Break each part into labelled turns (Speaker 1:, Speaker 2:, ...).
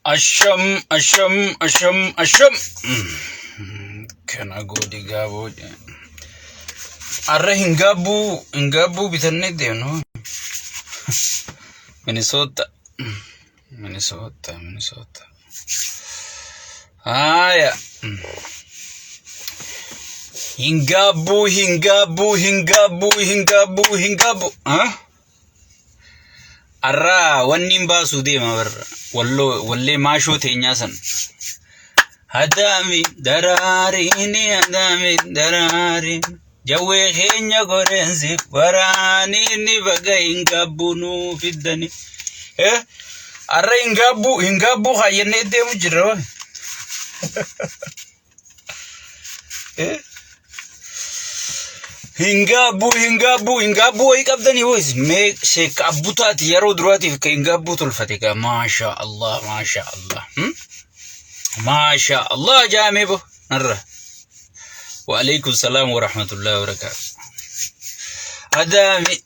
Speaker 1: Asham. Kana godi gabo. Arra hingabu bitanne deeno. Minnesota. Aya. Hingabu. Arra wanni baasu deema barra. Walle maasho teenya san. Hadami dararin jawe keenya gorensi warani ni baga hingabunu fiddani. Arra hingabu hayenne deemu jira. Hingabu ay qabdani hoys me sheek abutaati yaro durati ka hingabu tulfate ka masha Allah masha Allah jaamibo narra wa alaykum salam wa rahmatullahi wa barakatuh. Adami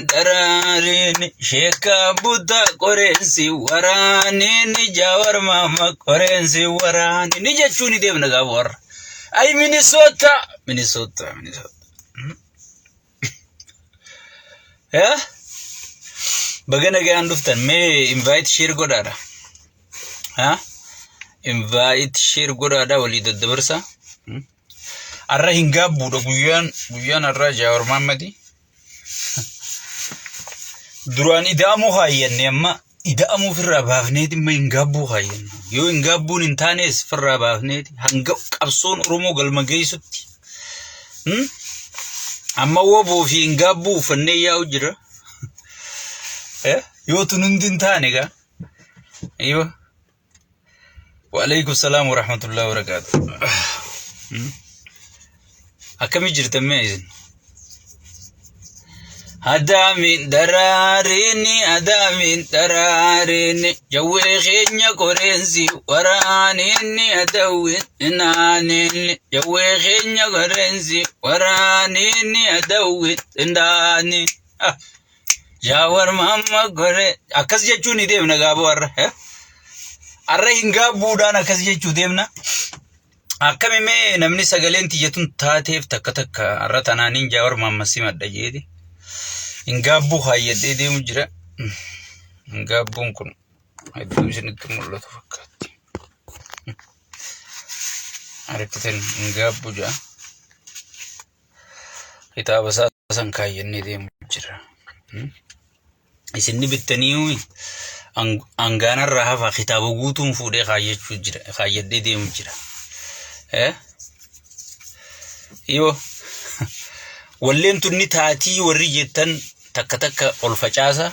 Speaker 1: dararini sheek abuta korensi warani jawar mama korensi warani ni jechuni deemna gabu warra. Ay Minnesota. Bagana gaan duftan me invite share godada. Invite share godada wali daddabarsa. Arra hingabu do guyan arra jawar mamadi. Durani idaamu hayyanne amma idaamu firra baafneeti ma hingabu hayyanne. Yo hingabuun intaanes firra baafneeti hanga qabsoon Oromoo galma geessutti. Amma wobo fi hingabu fanne yaa'u jira. Yo tunundi intaane ga. Aywa. Wa alaykum salam wa rahmatullahi wa barakatuh. Akami jirtan me izin. Adami dararini jawe keenya korensi waranini adawin inanini jawe keenya korensi waranini adawin indani jawar mama gore akas jechuun deemna gaabo arra hingabuudhaan akas jechuu deemna. Akkami mee namni sagaleen tiyyatun taateef takka arra tanaanin jawar mama simadha jeedi. Hingabu hayyadee deemu jira. Hingabuun kun hedduu isinitti mul'atu fakkaatti. Arkitan hingabu jaa. Kitaaba san kaayyannee deemu jira. Isinni bittanii angaanarraa hafa kitaaba guutuun fuudhee kaayyadee deemu jira. Yoo walleen tunni taatii warri jettan takka ol facaasa.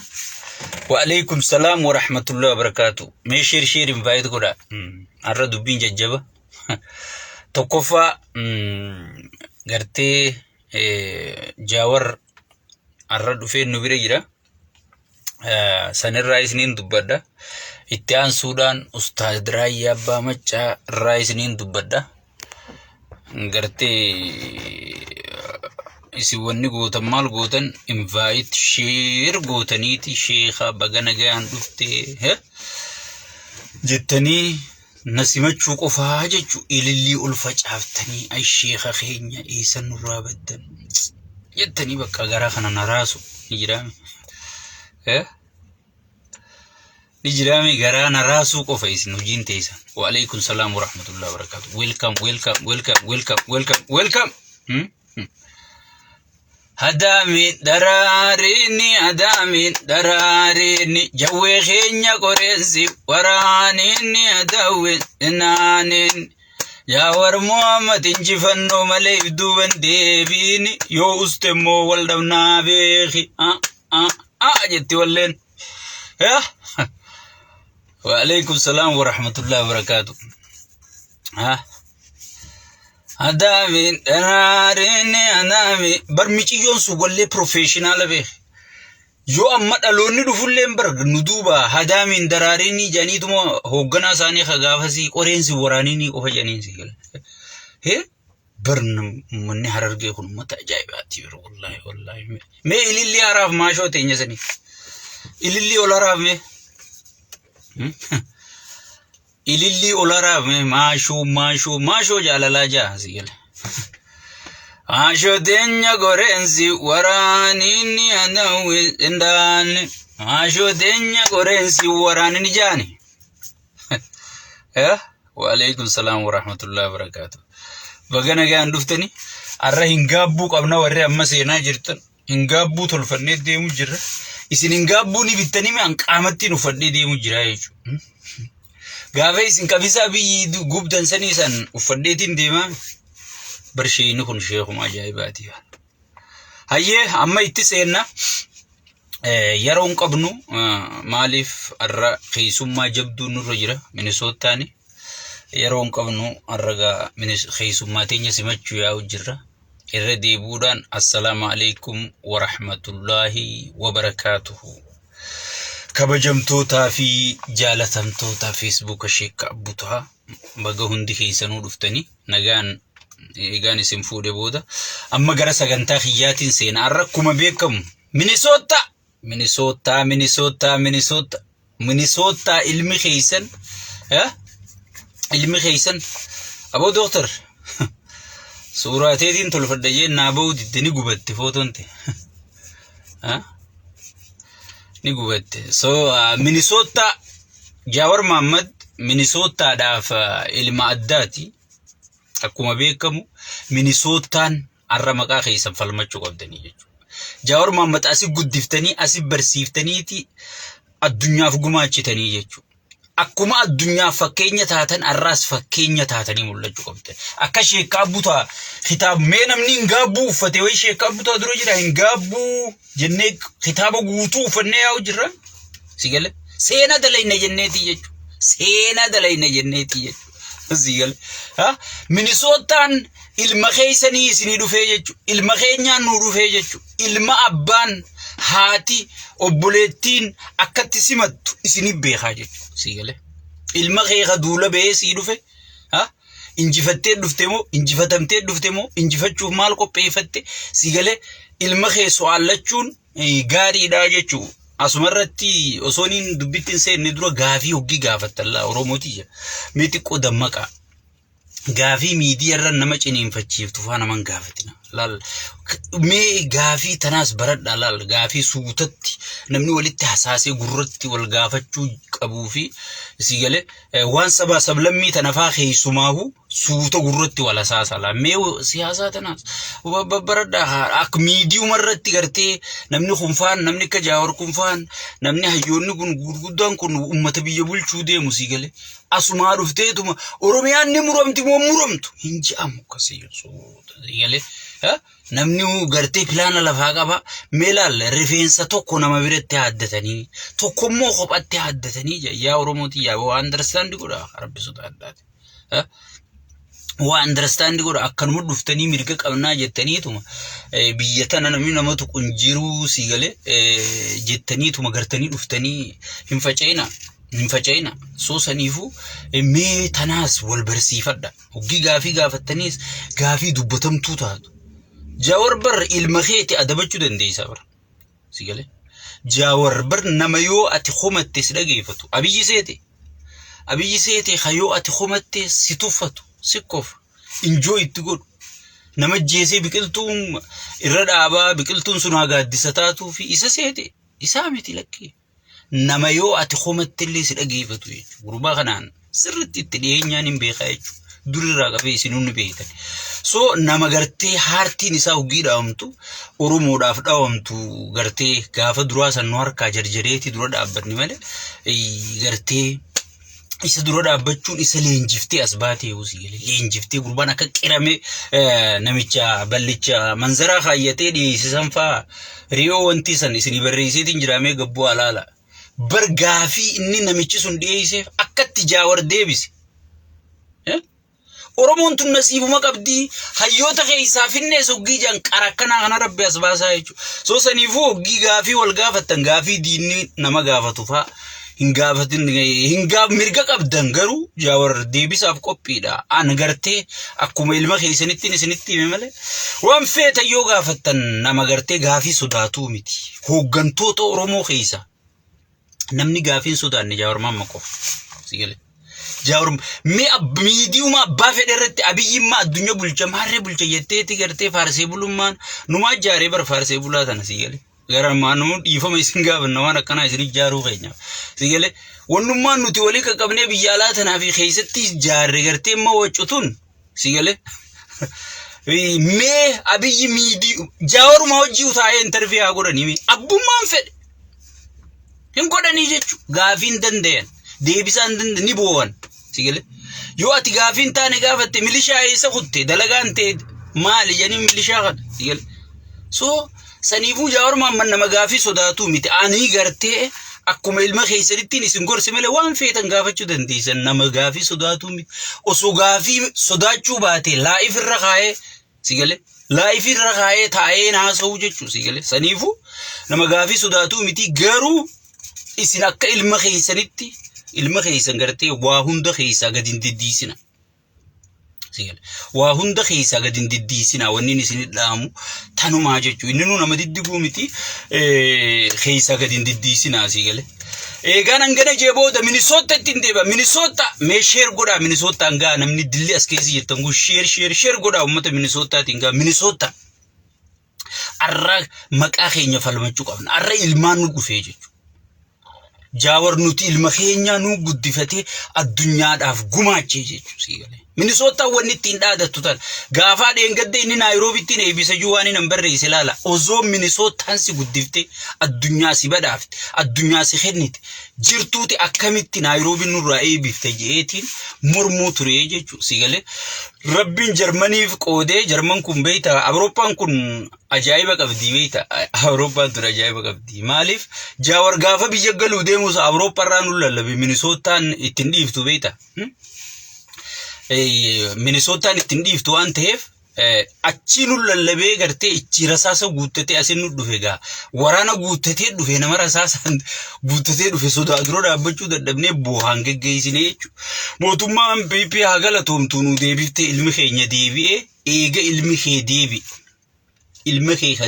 Speaker 1: Wa alaykum salam wa rahmatullahi wa barakatuh. Me share invite goda. Arra dubbiin jajjaba. Tokkoffaa gartee Jawar arra dhufee nu bira jira. Sanirraa isiniin dubbadda. Itti aansuudhaan Ustaad Raayyaa Abbaa Maccaa irraa isiniin dubbadda. Gartee isi wanni gootan maal gootan invite share gootaniiti sheekha bagana gaan dhufte jettanii nasimachuu qofaa jechuu ilillii ol facaaftanii ay sheekha keenya isan nurraa baddan jettanii bakka garaa kana naraasu ni jiraame garaa naraasu qofa isin hojiin teessan. Wa alaykum salam wa rahmatullahi wa barakatuh. Welcome. Adami dararini jawe keenya korensi waranini adawin inanin jawar Muhammad injifanno malee duban deebini yo ustemmo waldabna beeki jetti walleen. Wa alaykum salam wa rahmatullahi wa barakatuh. Adami dararini barmichiyoon su wallee professional be yo amma dhaloonni dhufulleen bar nu duuba Adami dararini janiituma hoogganaa isaanii khagaafasi qoreensi waraanini qofa janiinsi برن مني حررجي خون متعجباتي والله ما إللي أعرف ما شو تيجي سني إللي ولا أعرف ililli olara maashoo jaalalaa jaa sigale maashoo deenya gorensi waraanini anawi indaan maashoo deenya gorensi waraanini jaani wa alaykum salaam wa rahmatullahi wa barakatuh bagana gaan duftani arra hingaabbu qabna warri amma seenaa jirtan hingaabbu tolfannee deemu jirra isin hingaabbu ni bittani me an qaamatti nu fadhee deemu jira jechu gaafa isin qabisa bi gubdan sanii san ufadheetiin deema barsheeyni kun sheekuma ajaa'ibaati hayyee amma itti seenna yeroon qabnu maaliif arra keessummaa jabduu nurra jira Minnesotaani yeroon qabnu arraga keessummaa teenya simachuu yaa'u jirra irra deebuudhaan assalaamu alaykum wa rahmatullahi wa barakatuhu kabajamtootaa fi jaalatamtoota Facebook sheekka abbutaa baga hundi keessanuu dhuftanii nagaan eegaan isin fuudhe booda amma gara sagantaa khiyyaatiin seena arra kuma beekamu Minnesota ilmi keessan abo doctor suuraateetiin tolfadha jennaa ba'u diddini gubatte footonte ni gubatte so Minnesota Jawar Muhammad Minnesota daaf ilma addaati akkuma beekamu Minnesotaan arra maqaa keessan falmachuu qabdanii jechuudha Jawar Muhammad asi guddiftanii asi barsiiftaniiti addunyaaf gumaachitanii jechuudha akkuma addunyaa fakkeenya taatan arraas fakkeenya taatanii mul'achuu qabdan akka sheekka abbutaa kitaab mee namni hingaabbu uffate way sheekka abbutaa dura jira hingaabbu jennee kitaaba guutuu uffannee yaa'u jirra sigale seena dalayna jenneeti jechuudha seena dalayna jenneeti jechuudha sigale Minnesotaan ilma keessanii isinii dhufee jechuudha ilma keenyaan nu dhufee jechuudha ilma abbaan haati obboleettiin akkatti simattu isinii beekaa jechuudha sigale ilma keeka duula bee sii dhufe injifattee dhufte moo injifatamtee dhufte moo injifachuuf maal qopheeffatte sigale ilma kee so'aalachuun gaariidha jechuudha asumarratti osooniin dubbittiin seenne dura gaafii hoggi gaafattalla Oromooti miti qodammaqa gaafii miidiyaarra nama ciniinfachiiftu faana man gaafatina lal mee gaafii tanaas baradha lal gaafii suutatti namni walitti hasaasee gurratti wal gaafachuu qabuu fi sigale waan sabaa sablammii tanafaa keessumaahu suuta gurratti wal hasaasa la mee siyaasaa tanaas baradha ak miidiyumarratti gartee namni kunfaan namni ka Jaawar kunfaan namni hayyoonni kun gurguddaan kun ummata biyya bulchuu deemu sigale asumaa dhufteetuma Oromiyaan ni muramti moo muramtu hinji'amu kasiyo sigale namni gartee pilaana lafaa qaba meelaal rifeensa tokko nama biratti haaddatanii tokko immoo qophatti haaddatanii yaa Oromooti yaa waa understand godha Arabbisota addaati waa understand godha akkanuma dhuftanii mirga qabnaa jettaniituma biyya tana namni namatu qunjiruu sigale jettaniituma gartanii dhuftanii hin facayina so saniifu mee tanaas wal barsiifadha hoggi gaafii gaafattaniis gaafii dubbatamtuu taatu Jawar bar ilma keeti adabachuu dandeeysa bar sigale Jawar bar nama yoo ati xumatte si dhageeffatu abiyyi seete khayoo ati xumatte si tuffatu sikkof enjoy itti godhu nama jeesee biqiltuun irra dhaabaa biqiltuun sun hagaaddisa taatuu fi isa seete isaa miti lakkee nama yoo ati xumatte illee si dhageeffatu jechuudha gurbaa kanaan sirriitti itti dhiyeenyaan hin beekaa jechuudha durirraa qabee isinunni beektan so nama gartee haartiin isaa hogii dhaawamtu Oromoodhaaf dhaawamtu gartee gaafa duraa san nu harkaa jarjareeti dura dhaabbanni malee gartee isa dura dhaabbachuun isa leenjiftee as baatee sigale leenjiftee gurbaan akka qirame namicha ballicha manzaraa kaayyatee dhiyeessisan faa riyoo wanti san isinii barreesseetiin jiraamee gabbuu alaala bar gaafii inni namichi sun dhiyeesseef akkatti Jaawar deebise Oromoon tun nasiibuma qabdi hayyoota keessaa finnee soggii jan qarakkanaa kana Rabbi as baasaa jechuudha so saniifuu hoggii gaafii wal gaafattan gaafii diinni nama gaafatu faa hingaaf mirga qabdan garuu Jaawar deebisaaf qophiidha an gartee akkuma ilma keessanittiin isinitti hime malee waan feeta yoo gaafattan nama gartee gaafii sodaatuu miti hooggantoota Oromoo keessa namni gaafin Suudaan jaawar maqof sigale jaawar me miidiyuma abbaa fedhe irratti abiyyimmaa addunyaa bulcha maarree bulcha jetteeti gartee faarsee bulummaan numaa jaaree bar faarsee bulaa tana sigale gara maanu dhiifama isin gaafanna waan akkana isin jaaruu keenya sigale wannummaan nuti walii qaqqabnee biyya alaa tanaa fi keessatti jaarre gartee immoo waccutun sigale me abiyyi miidiyu jaawaruma hojii utaa'ee interview godhanii abbummaan fedhe hin godhanii jechuudha gaafiin danda'an deebisaan danda'an ni boowan sigale yoo ati gaafiin taane gaafatte milishaa eessa kutte dalagaan ta'e maali janii milishaa kan sigale so saniifuu jaawarumaan nama gaafii sodaatu miti ani gartee akkuma ilma keessanitti isin gorsi malee waan feetan gaafachuu dandeessan nama gaafii sodaatu miti osoo gaafii sodaachuu baate laayif irra kaa'ee sigale laayif irra kaa'ee taa'ee naasa'uu jechuudha sigale saniifuu nama gaafii sodaatu miti garuu isin akka ilma keessanitti ilma keessan gartee waa hunda keessaa gad hin diddiisina sigale waa hunda keessaa gad hin diddiisina wanni isin dhaamu tanumaa jechuudha inni nu nama diddiguu miti keessaa gad hin diddiisina sigale eegaan hangana jeebooda Minnesota ittiin deeba Minnesota mee sheer godhaa Minnesota hangaa namni dilli as keessi jettan kun sheer godhaa uummata Minnesotaatiin gaa Minnesota arra maqaa keenya falmachuu qabna arra ilmaan nu dhufee jechuudha jaawar nuti ilma keenya nu guddifatee addunyaadhaaf gumaachee jechuudha sigale Minnesota wanni ittiin dhaadattu tan gaafaa dheengadde inni Naayiroobiitti eebisa juwaanii nan barreesse laala osoo Minnesotaan si guddiftee addunyaa si badhaafte addunyaa si kennite jirtuuti akkamitti Naayiroobiin nurraa eebifte jeetiin mormuu ture jechuudha sigale rabbiin Jarmaniif qoodee Jarman kun beeyta Awurooppaan kun ajaa'iba qabdi beeyta Awurooppaan tun ajaa'iba qabdi maaliif jaawar gaafa biyya galuu deemus Awurooppaarraa nu lallabe Minnesotaan ittiin dhiiftu beeyta Minnesotaan ittiin dhiiftu waan ta'eef achi nu lallabee gartee ichi rasaasa guuttatee asin nu dhufe gaa waraana guuttatee dhufe nama rasaasaan guuttatee dhufe sodaa dura dhaabbachuu dadhabnee boohaan geggeessine jechuudha mootummaan PP haa galatoomtu nu deebiftee ilmi keenya deebi'ee eega ilmi kee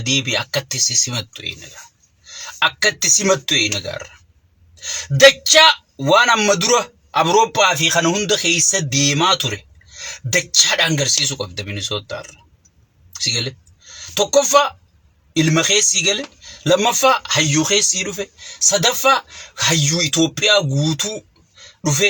Speaker 1: deebi'e akkatti simattu eenagaa akkatti simattu eenagaarra dachaa waan amma dura Awurooppaa fi kana hunda keessa deemaa ture dachaadhaan garsiisu qabda Minnesotaarra sigale tokkoffaa ilma keessi gale lammaffaa hayyuu keessi dhufe sadaffaa hayyuu Itoophiyaa guutuu dhufe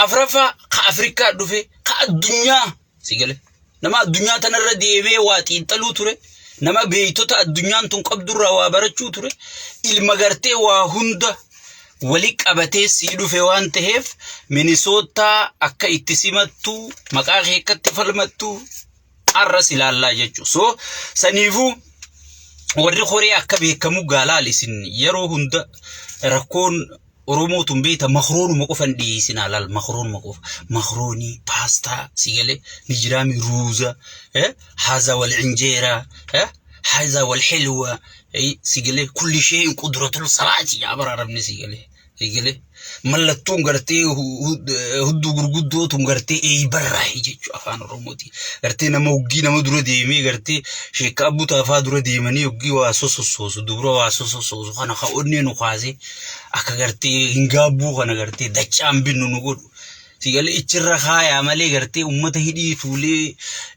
Speaker 1: afraffaa ka Afrikaa dhufe ka addunyaa sigale nama addunyaa tanarra deemee waa xiinxaluu ture nama beeytota addunyaan tun qabdurraa waa barachuu ture ilma gartee waa hunda wali qabatee si dhufe waan ta'eef Minnesota akka itti simattu maqaa kee akkatti falmattu arras ilaallaa jechuudha so saniifuu warri Kooriyaa akka beekamu gaalaal isin yeroo hunda rakkoon Oromootuun beeyta makroonuma qofan dhiyeessinaa laal makroonuma qofa makroonii paastaa sigale nijiraami ruuza haza wal injeera haza wal hilwa sigale kulli shay'in qudratul salati ya bararabni sigale mallattuun gartee hudduu gurguddootuun gartee barraahi jechuudha afaan Oromooti gartee nama hoggii nama dura deemee gartee sheekka abbuutaa faa dura deemanii hoggii waa sosossoosu dubra waa sosossoosu kana ka'onnee nu kaasee akka gartee hin gaabbuu kana gartee dachaan binnu nu godhu sigale ichirra kaayaa malee gartee ummata hidhii tuulee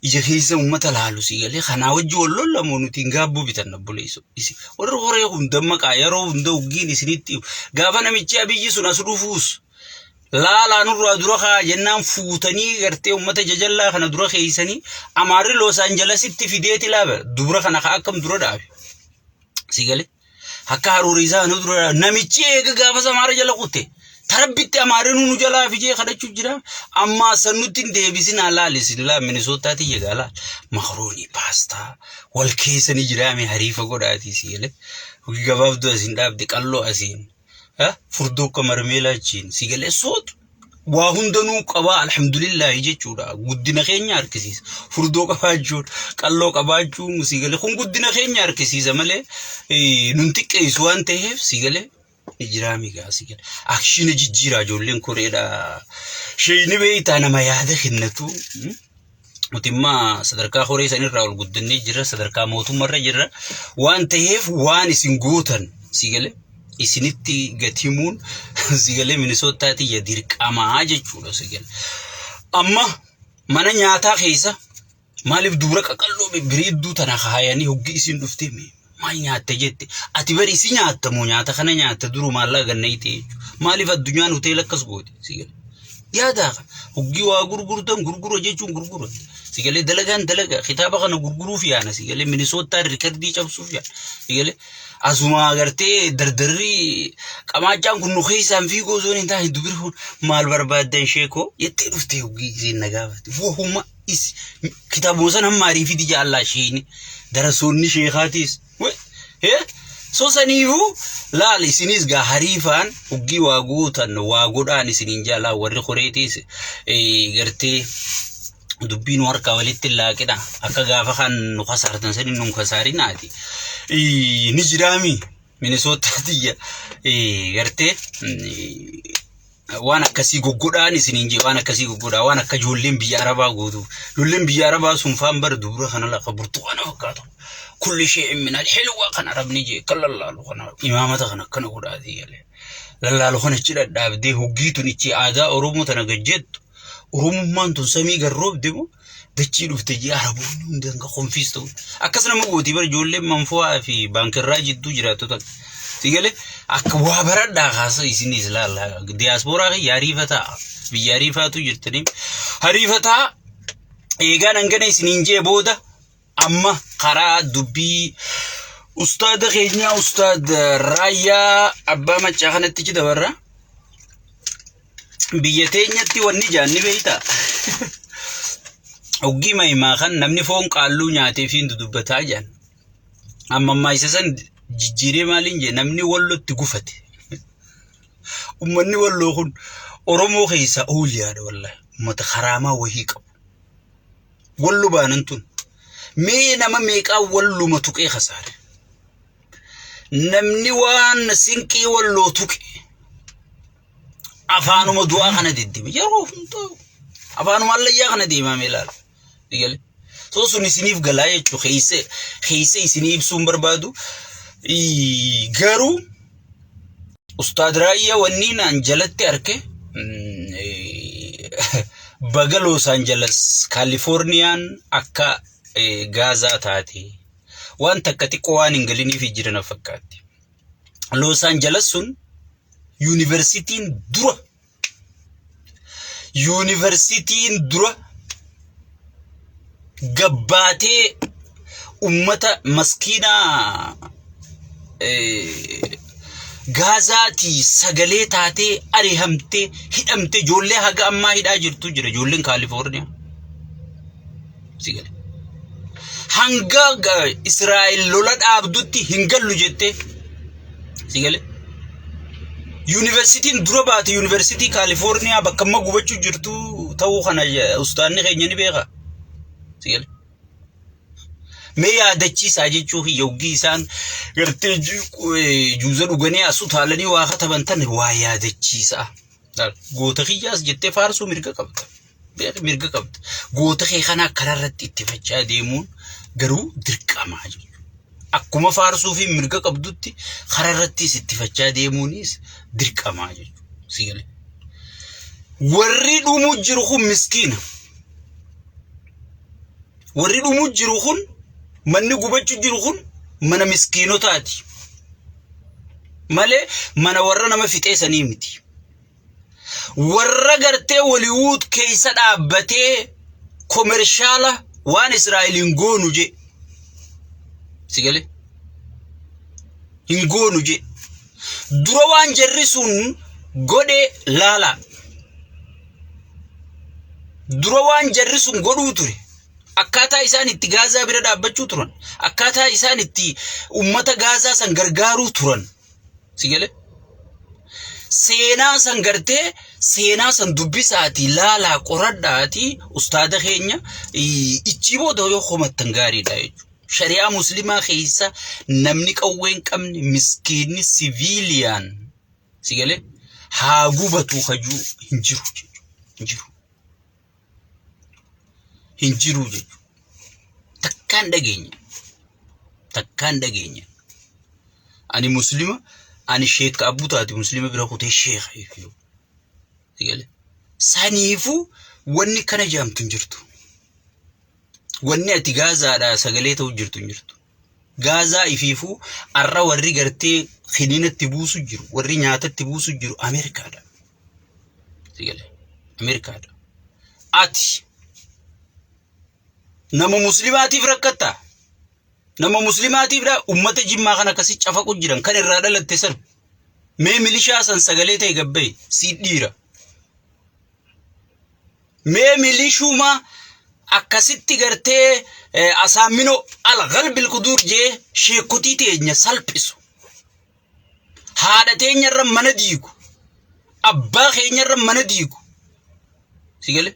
Speaker 1: ija keessa ummata laalu sigale kanaa wajji walloon lamoo nuti hin gaabbuu bitanna buleessu warri horee hunda maqaa yeroo hunda hoggiin isinitti gaafa namichi abiyyi sun as dhufuus laalaa nurraa dura kaa jennaan fuutanii gartee ummata jajallaa kana dura keeysanii amaarri Los Angelesitti fideeti laaba dubra kana ka akkam dura dhaabe sigale akka haruurisaa nu dura namichi eega gaafa samaara jala kutte tarabbitti amaarri nu jalaa fijee kadhachuu jira amma sanutti deebisin alaalis la Minnesotaatti yegaala makroonii paastaa wal keessanii jiraame hariifa godhaati sigale gabaabdu asin dhaabde qalloo asin furdoo kamarmeelaachiin sigale soot waa hundanuu qaba alhamdulillah jechuudha guddina keenya harkisiisa furdoo qabaachuun qalloo qabaachuun sigale kun guddina keenya harkisiisa malee nun xiqqeessu waan ta'eef sigale ijraami gaa sigale akshiina jijjiiraa ijoolleen Koreedha shayni beeytaa nama yaada kennatu mutimmaa sadarkaa Koree sanirraa ol guddannee jira sadarkaa mootummaarra jira waan ta'eef waan isin gootan sigale isinitti gatimuun sigalee Minisootaati ya dirqamaa jechuudha sigale. Amma mana nyaataa keessa maaliif dubra qaqalloo biriidduu tana kaayanii hoggi isin dhuftee maal nyaatte jette ati bari isi nyaatta moo nyaata kana nyaatta duru maallaa gannayti maaliif addunyaan hoteela akkas gooti sigale. Yaada hoggi waa gurgura jechuun gurgura sigale dalagaan dalaga kitaaba kana gurguruuf yaana sigale Minisootaa rikardii cabsuuf yaana sigale. Asuma agartee dardarri qamaachaan kun nu keessaan fiigoo zoon hin taane dubiruu maal barbaadan sheekoo jettee dhuftee hoggi isin nagaafate wohuma is kitaabota sana maariifiti jaallaa sheeni darasoonni sheekaatis so saniifu laal isinis gaa hariifaan hoggi waa guutan waa godhaan isinin jaallaa warri qoreetis gartee dubbiin warqa walitti laaqina akka gaafa kan nu kasaartan sani nu kasaarinaati. Nijiraami Minisootaati gartee waan akkasii goggodhaan isinin jee waan akkasii goggodhaa waan akka ijoolleen biyya Arabaa gootu ijoolleen biyya Arabaa sun faan bar dubura kana laqa burtukaana fakkaatu kulli shay'in min al-hilwa kan arabni jee kallalaalu kana imaamata kana akkana godhaati yalee lallaalu kana ichi dhadhaabdee hoggiitun ichi aadaa Oromoo tana gajjettu Oromummaan tun samii garroobde moo dachii dhufte jee Araboonni hundi hanga konfiis ta'u akkas nama gooti bar ijoolleen manfo'aa fi baankirraa jidduu jiraattu takka sigale akka waa baradhaa kaasa isinis laallaa diyaaspooraa fi yaariifataa biyya ariifaatu jirtanii hariifataa eegaan hangana isiniin jee booda amma karaa dubbii ustaada keenya ustaad Raayyaa Abbaa Maccaa kanatti ci dabarra biyya teenyatti wanni jaanni beeyta hoggi mahimaa kan namni foon qaalluu nyaatee fi dubbataa jaan amma isa san jijjiiree maaliin jee namni wallotti gufate ummanni walloo kun Oromoo keessa ooliyaadha wallahi ummata karaamaa wahii qabu wallu baanan tun mee nama meeqaa walluma tuqee khasaare namni waan sinqii walloo tuqe afaanuma du'aa kana diddime yeroo hunduu afaanuma allayyaa kana deemame ilaala digale so sun isiniif galaa jechuu keeyse isinii ibsuun barbaadu garuu ustaad Raayyaa wanni naan jalatti arke baga Los Angeles Californiaan akka Gaazaa taate waan takka xiqqoo waan hin galiniif jiran fakkaatti. Los Angeles sun universitiin dura gabbaatee ummata maskiinaa Gaazaati sagalee taatee arihamtee hidhamtee ijoollee haga ammaa hidhaa jirtu jira ijoolleen California sigale hanga Israa'el lola dhaabdutti hingallu jette sigale universitiin dura baate University California bakka amma gubachuu jirtu ta'uu kana ustaanni keenya ni beeka sigale mee yaadachiisaa jechuu yoggi isaan gartee juuza dhuganii asu taalanii waa katabantan waa yaadachiisaa goota kiyyaas jettee faarsuu mirga qabda goota kee kana kararratti itti fachaa deemuun garuu dirqamaa jiru akkuma faarsuu fi mirga qabdutti kararrattis itti fachaa deemuunis dirqamaa jiru sigale warri dhumu jiru kun miskiina warri dhumu jiru kun manni gubachuu jiru kun mana miskiinotaati malee mana warra nama fixeesanii miti warra gartee Hollywood keessa dhaabbatee komershaala waan Israa'eliin goonu je sigale hin goonu je dura waan jarri sun godhe laala dura waan jarri sun godhuu ture akkaataa isaan itti Gaazaa bira dhaabbachuu turan akkaataa isaan itti ummata Gaazaa san gargaaruu turan sigale seenaa san gartee seenaa san dubbisaati laalaa qoradhaati ustaada keenya ichi booda yoo homattan gaariidha jechuudha shari'aa muslimaa keessa namni qawween qabne miskiinni siviiliyaan sigale haa gubatu hajuu hinjiru jechuudha takkaan dhageenya ani muslima ani sheek abbuu taati muslima bira kutee sheekha yoo sigale saniifu wanni kana jaamtu jirtu wanni ati gaazaadha sagalee ta'u jirtu gaazaa ifiifu arra warri gartee khiniinatti buusu jiru warri nyaatatti buusu jiru Ameerikaadha sigale Ameerikaadha ati nama muslimaatiif rakkata nama muslimaatiif da ummata jimmaa kana kasi cafaqu jiran kan irraa dhalatte san mee milishaa san sagalee ta'e gabbee si dhiira mee milishuma akkasitti gartee asaamino al-ghalb al-qudur je sheekutii teenya salphisu haadha teenya irra mana diigu abbaa keenya irra mana diigu sigale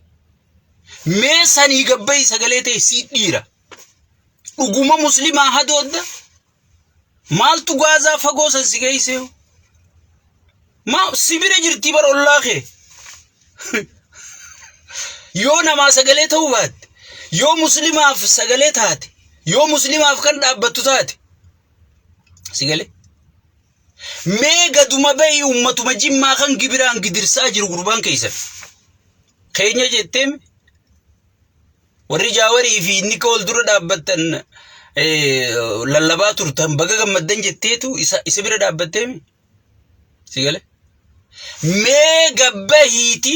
Speaker 1: mee sanii gabbee sagalee ta'e si dhiira dhuguma muslimaa hadoodda maaltu gaazaa fagoo san si geeyseeyo ma sibira jirti bar ollaaqee yoo namaa sagalee ta'uu baatte yoo muslimaaf sagalee taate yoo muslimaaf kan dhaabbattu taate sigale mee gaduma bayi ummatuma jimmaa kan gibiraan gidirsaa jiru gurbaan keeysan keenya jetteem warri jaawarii fi inni ka wal dura dhaabbattan lallabaa turtan baga gammaddan jetteetu isa bira dhaabbatteemi sigale mee gabbahiiti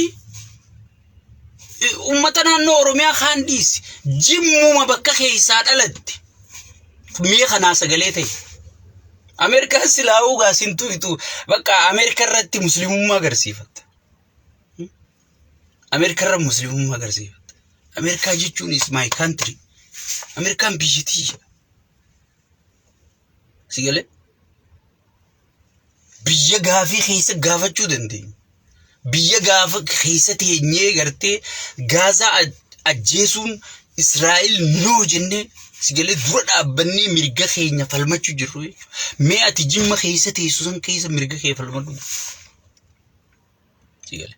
Speaker 1: ummata naannoo Oromiyaa kaan dhiisi jimmuma bakka keeysaa dhalatte mee kanaa sagalee ta'e Ameerikaa silaa'uu gaasintuu itu bakka Ameerikaa irratti muslimummaa agarsiifatta Ameerikaa irra muslimummaa agarsiifatta America jechuun is my country American biyyattii sigale biyya gaafii keessa gaafachuu dandeenya biyya gaafa keessa teenyee gartee Gaazaa ajjeesuun Israa'el no jenne sigale dura dhaabbannee mirga keenya falmachuu jirru mee ati jimma keessa teessu san keessa mirga kee falmadhu sigale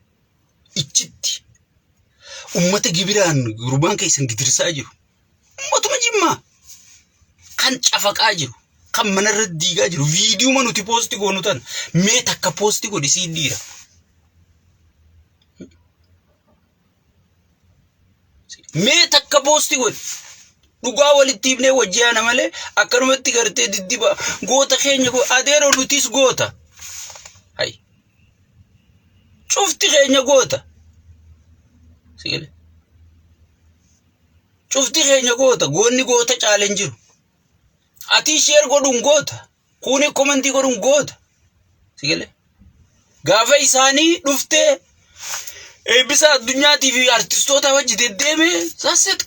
Speaker 1: ichitti ummata gibiraan gurbaan keeysan gidirsaa jiru ummatuma jimmaa kan cafaqaa jiru kan manarra diigaa jiru viidiyoo manuti poosti goonu tan mee takka poosti godhi si dhiira mee takka poosti godhi dhugaa walitti ibnee wajjiyaana malee akkanumatti gartee diddiba goota keenya adeeroo nutis goota hay cufti keenya goota sigale cufti keenya goota goonni goota caalen jiru ati share godhun goota kuni commenti godhun goota sigale gaafa isaanii dhuftee bisa addunyaati fi artistoota wajji deddeeme saaset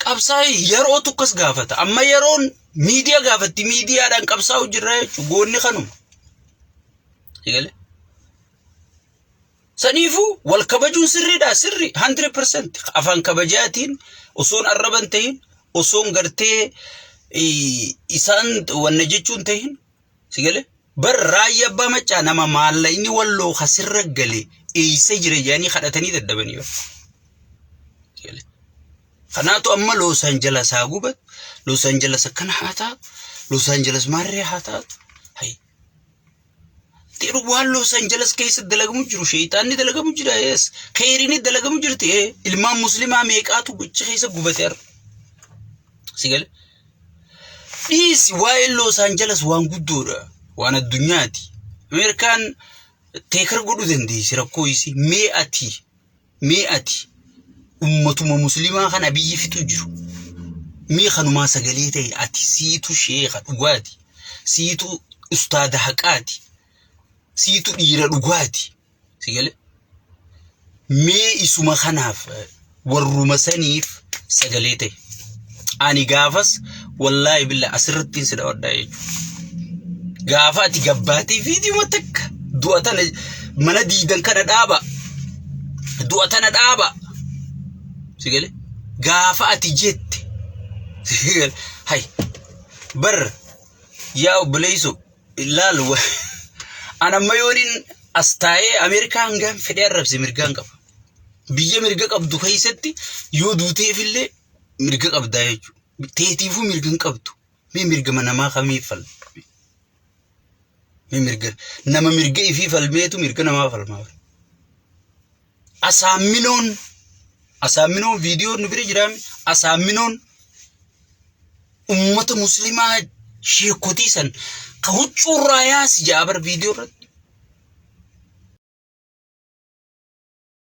Speaker 1: qabsaa'e yeroo tukkas gaafata amma yeroon miidiyaa gaafatti miidiyaadhaan qabsaa'u jirra jechuun goonni kanuma sigale saniifu wal kabajuun sirriidha sirri 100% afaan kabajaatiin osoon arraban ta'in osoon gartee isaan wanna jechuun ta'in sigale bar raayya abbaa macaa nama maalla inni walloo khasirra gale eeysa jira jaanii kadhatanii daddabanii sigale kanaatu amma Los Angeles gubat Los Angeles kan haata Los Angeles marree haata hay tiru waan Los Angeles keessa dalagamu jiru shaytaanni dalagamu jira yes khayriini dalagamu jirti ilmaan muslimaa meeqaatu gocha keessa gubateer sigale dis waa'ee Los Angeles waan guddoodha waan addunyaati Ameerikaan teekar godhu dandeessi rakkoo isi mee ati ummatuma muslimaa kana biyyi fitu jiru mee kanuma sagalee ta'e ati siitu sheekha dhugaati siitu ustaada haqaati siitu dhiira dhugaati sigale mee isuma kanaaf warruma saniif sagalee ta'e ani gaafas wallahi billah asirratti sida waddaa jechuudha gaafa ati gabbaatee viidiyoo takka du'atan mana diidan kana dhaaba du'atan dhaaba sigale gaafa ati jette sigale hay bar yaa obboleeyso ilaalu ana mayorin astaaye Ameerikaan gaan fedhe arrabse mirgaan qaba biyya mirga qabdu keessatti yoo duuteefillee mirga qabdaa jechuudha teetiifu mirgan qabdu mee mirga namaa kamiif fal mirga nama mirga ifi falmeetu mirga nama falmaa asaaminoon viidiyoo nu bira jiraame asaaminoon ummata muslimaa sheekotii san ka huccuurraa yaasi jaabar viidiyoo irratti